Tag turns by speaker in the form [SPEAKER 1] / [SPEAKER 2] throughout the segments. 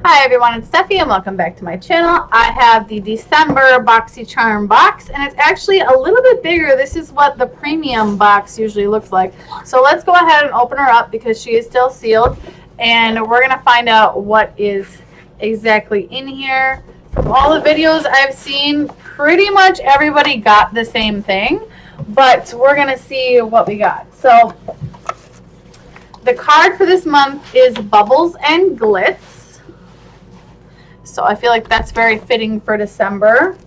[SPEAKER 1] Hi everyone, it's Steffi and welcome back to my channel. I have the December Boxycharm box and it's actually a little bit bigger. This is what the premium box usually looks like. So let's go ahead and open her up because she is still sealed and we're going to find out what is exactly in here. From all the videos I've seen, pretty much everybody got the same thing, but we're going to see what we got. So the card for this month is Bubbles and Glitz. So I feel like that's very fitting for December.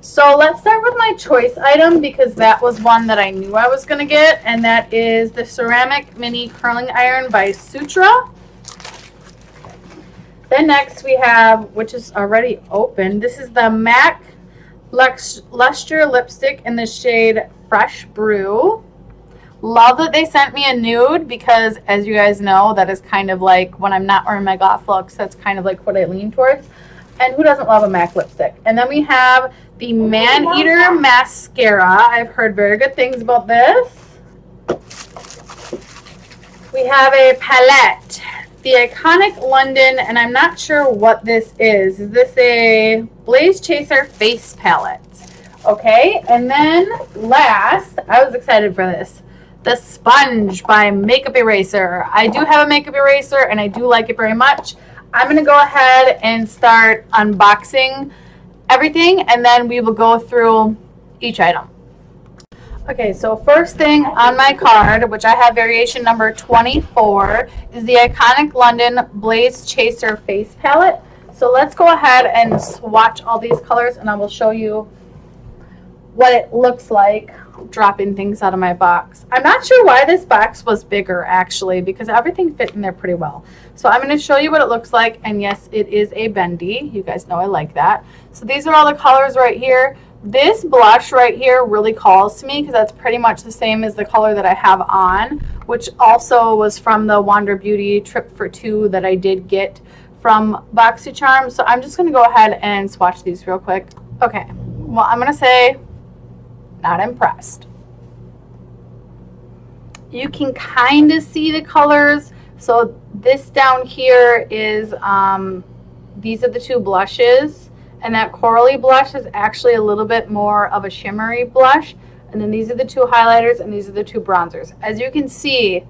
[SPEAKER 1] So let's start with my choice item because that was one that I knew I was going to get, and that is the Ceramic Mini Curling Iron by Sutra. Then next we have, which is already open, this is the MAC Lustre lipstick in the shade Fresh Brew. Love that they sent me a nude because, as you guys know, that is kind of like when I'm not wearing my goth looks, that's kind of like what I lean towards. And who doesn't love a MAC lipstick? And then we have the Maneater Mascara. I've heard very good things about this. We have a palette, the iconic London, and I'm not sure what this is. Is this a Blaze Chaser face palette? Okay, and then last, I was excited for this. The Sponge by Makeup Eraser. I do have a makeup eraser and I do like it very much. I'm going to go ahead and start unboxing everything and then we will go through each item. Okay, so first thing on my card, which I have variation number 24, is the iconic London Blaze Chaser face palette. So let's go ahead and swatch all these colors and I will show you what it looks like dropping things out of my box. I'm not sure why this box was bigger actually because everything fit in there pretty well. So I'm going to show you what it looks like, and yes, it is a bendy. You guys know I like that. So these are all the colors right here. This blush right here really calls to me because that's pretty much the same as the color that I have on, which also was from the Wander Beauty Trip for Two that I did get from Boxycharm. So I'm just going to go ahead and swatch these real quick. Okay, well, I'm going to say not impressed. You can kind of see the colors. So this down here is these are the two blushes, and that corally blush is actually a little bit more of a shimmery blush, and then these are the two highlighters and these are the two bronzers. As you can see,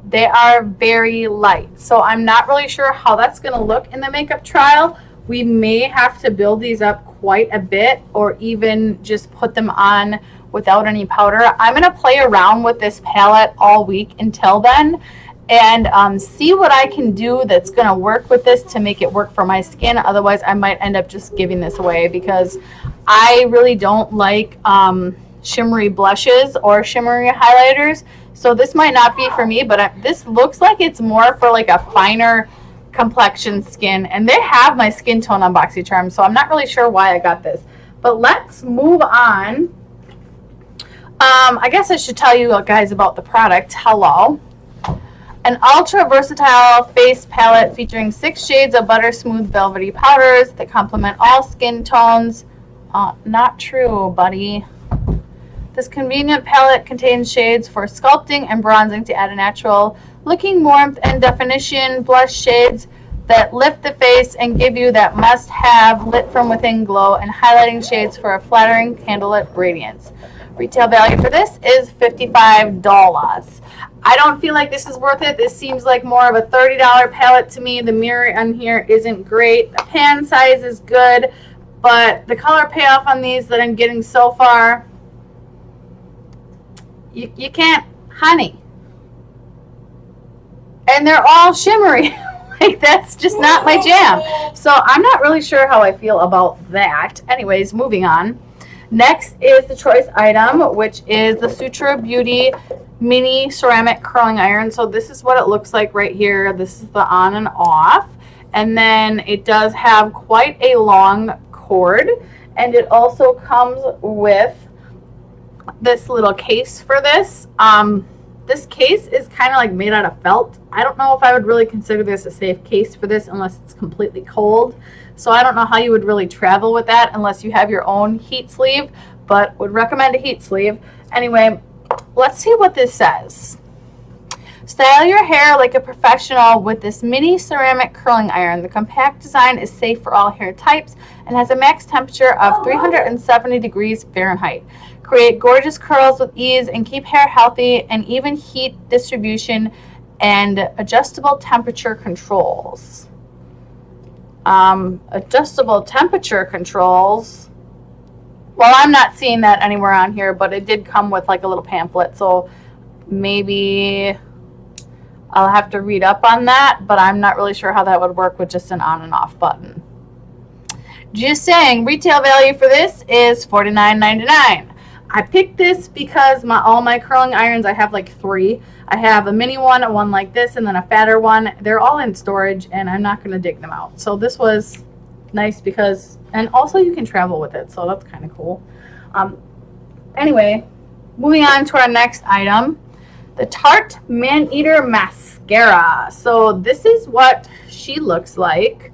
[SPEAKER 1] they are very light, so I'm not really sure how that's going to look in the makeup trial. We may have to build these up quite a bit or even just put them on without any powder. I'm going to play around with this palette all week until then and see what I can do that's going to work with this to make it work for my skin. Otherwise, I might end up just giving this away because I really don't like shimmery blushes or shimmery highlighters. So this might not be for me, but this looks like it's more for like a finer complexion skin, and they have my skin tone on Boxycharm, so I'm not really sure why I got this. But let's move on. I guess I should tell you guys about the product. Hello. An ultra versatile face palette featuring 6 shades of butter smooth velvety powders that complement all skin tones. Not true, buddy. This convenient palette contains shades for sculpting and bronzing to add a natural looking warmth and definition, blush shades that lift the face and give you that must-have lit from within glow, and highlighting shades for a flattering candlelit radiance. Retail value for this is $55. I don't feel like this is worth it. This seems like more of a $30 palette to me. The mirror on here isn't great. The pan size is good, but the color payoff on these that I'm getting so far, you can't, honey. And they're all shimmery. Like, that's just not my jam. So I'm not really sure how I feel about that. Anyways, moving on. Next is the choice item, which is the Sutra Beauty Mini Ceramic Curling Iron. So this is what it looks like right here. This is the on and off. And then it does have quite a long cord. And it also comes with this little case for this. This case is kind of like made out of felt. I don't know if I would really consider this a safe case for this unless it's completely cold. So I don't know how you would really travel with that unless you have your own heat sleeve, but would recommend a heat sleeve. Anyway, let's see what this says. Style your hair like a professional with this mini ceramic curling iron. The compact design is safe for all hair types and has a max temperature of 370 degrees Fahrenheit. Create gorgeous curls with ease and keep hair healthy, and even heat distribution and adjustable temperature controls. Adjustable temperature controls. Well, I'm not seeing that anywhere on here, but it did come with like a little pamphlet, so maybe I'll have to read up on that, but I'm not really sure how that would work with just an on and off button. Just saying, retail value for this is $49.99. I picked this because all my curling irons, I have like 3. I have a mini one, a one like this, and then a fatter one. They're all in storage, and I'm not going to dig them out. So this was nice because, and also you can travel with it, so that's kind of cool. Anyway, moving on to our next item, the Tarte Maneater Mascara. So this is what she looks like.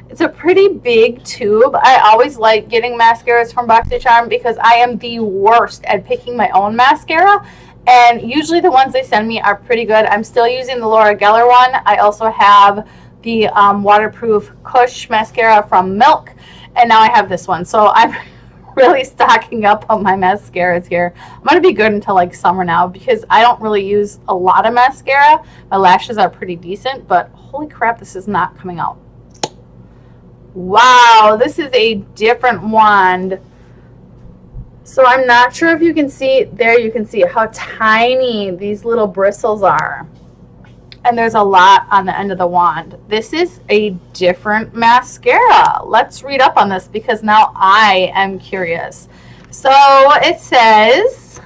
[SPEAKER 1] It's a pretty big tube. I always like getting mascaras from Boxycharm because I am the worst at picking my own mascara, and usually the ones they send me are pretty good. I'm still using the Laura Geller one. I also have the waterproof Kush mascara from Milk, and now I have this one. So I'm really stocking up on my mascaras here. I'm going to be good until like summer now because I don't really use a lot of mascara. My lashes are pretty decent, but holy crap, this is not coming out. Wow, this is a different wand. So I'm not sure if you can see, there you can see how tiny these little bristles are. And there's a lot on the end of the wand. This is a different mascara. Let's read up on this because now I am curious. So it says,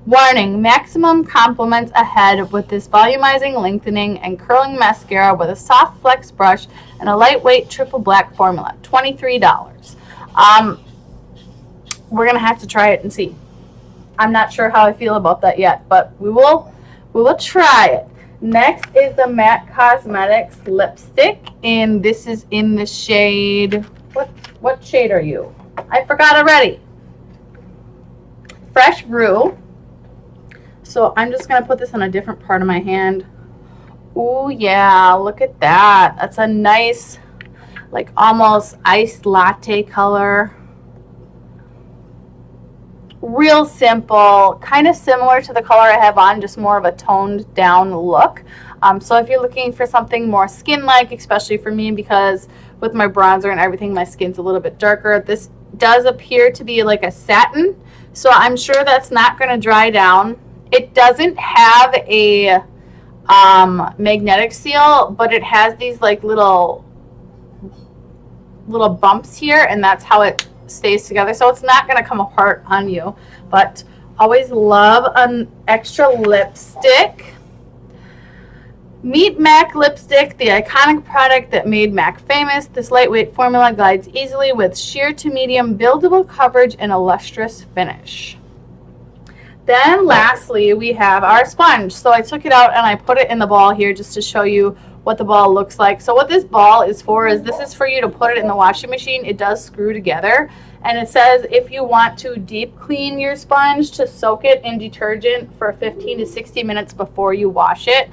[SPEAKER 1] warning, maximum compliments ahead with this volumizing, lengthening, and curling mascara with a soft flex brush and a lightweight triple black formula. $23. We're gonna have to try it and see. I'm not sure how I feel about that yet, but we will try it. Next is the MAC Cosmetics lipstick, and this is in the shade, what shade are you? I forgot already. Fresh Brew. So I'm just gonna put this on a different part of my hand. Ooh, yeah, look at that. That's a nice, like almost iced latte color. Real simple, kind of similar to the color I have on, just more of a toned down look. So if you're looking for something more skin-like, especially for me because with my bronzer and everything, my skin's a little bit darker. This does appear to be like a satin, so I'm sure that's not going to dry down. It doesn't have a magnetic seal, but it has these like little bumps here, and that's how it stays together, so it's not going to come apart on you. But always love an extra lipstick. Meet MAC lipstick, the iconic product that made MAC famous. This lightweight formula glides easily with sheer to medium buildable coverage and a lustrous finish. Then lastly, we have our sponge. So I took it out and I put it in the ball here just to show you what the ball looks like. So what this ball is for is this is for you to put it in the washing machine. It does screw together, and it says if you want to deep clean your sponge, to soak it in detergent for 15 to 60 minutes before you wash it.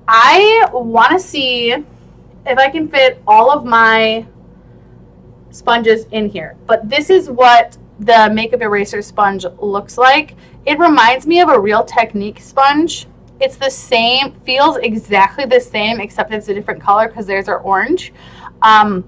[SPEAKER 1] I want to see if I can fit all of my sponges in here, but this is what the makeup eraser sponge looks like. It reminds me of a Real Technique sponge. It's the same, feels exactly the same, except it's a different color because theirs are orange. But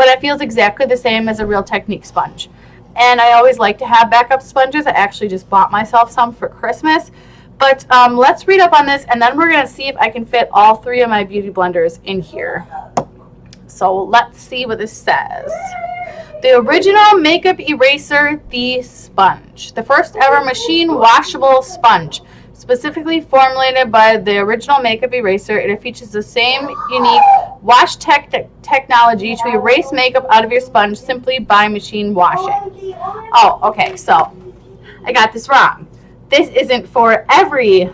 [SPEAKER 1] it feels exactly the same as a Real Technique sponge. And I always like to have backup sponges. I actually just bought myself some for Christmas. But let's read up on this, and then we're going to see if I can fit all 3 of my beauty blenders in here. So let's see what this says. The original makeup eraser, the sponge. The first ever machine washable sponge. Specifically formulated by the original makeup eraser, it features the same unique wash technology to erase makeup out of your sponge simply by machine washing. Oh, okay, so I got this wrong. This isn't for every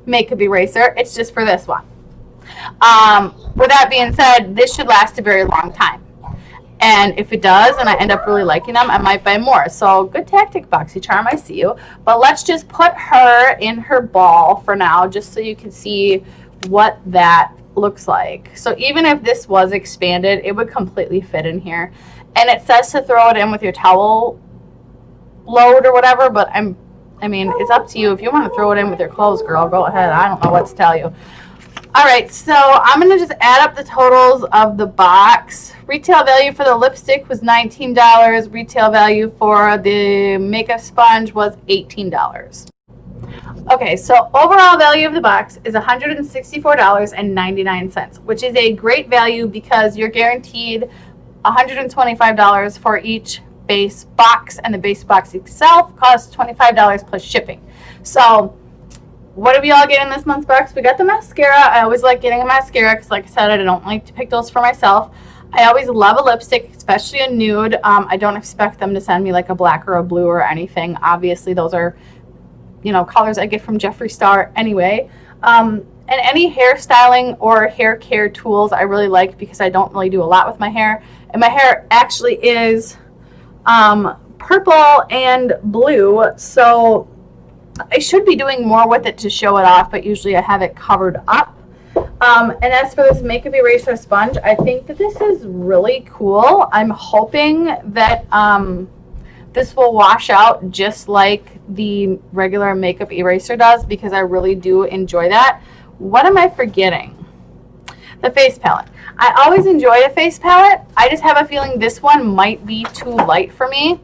[SPEAKER 1] makeup eraser, it's just for this one. With that being said, this should last a very long time. And if it does and I end up really liking them, I might buy more. So good tactic, Boxycharm, I see you. But let's just put her in her ball for now, just so you can see what that looks like. So even if this was expanded, it would completely fit in here. And it says to throw it in with your towel load or whatever, but I mean, it's up to you. If you want to throw it in with your clothes, girl, go ahead. I don't know what to tell you. All right, so I'm going to just add up the totals of the box. Retail value for the lipstick was $19. Retail value for the makeup sponge was $18. Okay, so overall value of the box is $164.99, which is a great value because you're guaranteed $125 for each base box, and the base box itself costs $25 plus shipping. So what do we all get in this month's box? We got the mascara. I always like getting a mascara because, like I said, I don't like to pick those for myself. I always love a lipstick, especially a nude. I don't expect them to send me like a black or a blue or anything. Obviously, those are, you know, colors I get from Jeffree Star anyway. And any hairstyling or hair care tools I really like because I don't really do a lot with my hair. And my hair actually is purple and blue, so I should be doing more with it to show it off, but usually I have it covered up. And as for this makeup eraser sponge, I think that this is really cool. I'm hoping that this will wash out just like the regular makeup eraser does, because I really do enjoy that. What am I forgetting? The face palette. I always enjoy a face palette. I just have a feeling this one might be too light for me.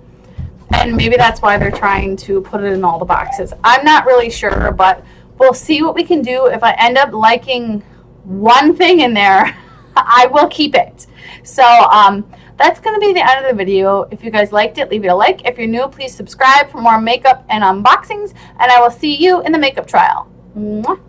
[SPEAKER 1] And maybe that's why they're trying to put it in all the boxes. I'm not really sure, but we'll see what we can do. If I end up liking one thing in there, I will keep it. So that's going to be the end of the video. If you guys liked it, leave it a like. If you're new, please subscribe for more makeup and unboxings. And I will see you in the makeup trial. Mwah.